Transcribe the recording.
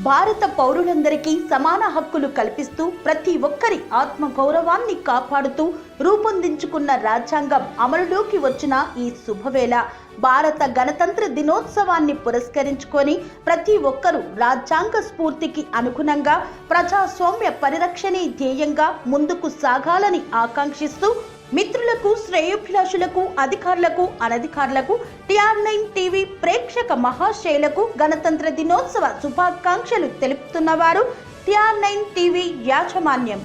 భారత పౌరులందరికీ సమాన హక్కులు కల్పిస్తూ ప్రతి ఒక్కరి ఆత్మ గౌరవాన్ని కాపాడుతూ రూపొందించుకున్న రాజ్యాంగం అమలులోకి వచ్చిన ఈ శుభవేళ భారత గణతంత్ర దినోత్సవాన్ని పురస్కరించుకొని ప్రతి ఒక్కరూ రాజ్యాంగ స్ఫూర్తికి అనుగుణంగా ప్రజాస్వామ్య పరిరక్షణే ధ్యేయంగా ముందుకు సాగాలని ఆకాంక్షిస్తూ మిత్రులకు, శ్రేయోభిలాషులకు, అధికారులకు, అనధికారులకు, TR9 టీవీ ప్రేక్షక మహాశైలకు గణతంత్ర దినోత్సవ శుభాకాంక్షలు తెలుపుతున్నవారు TR9 టీవీ యాజమాన్యం.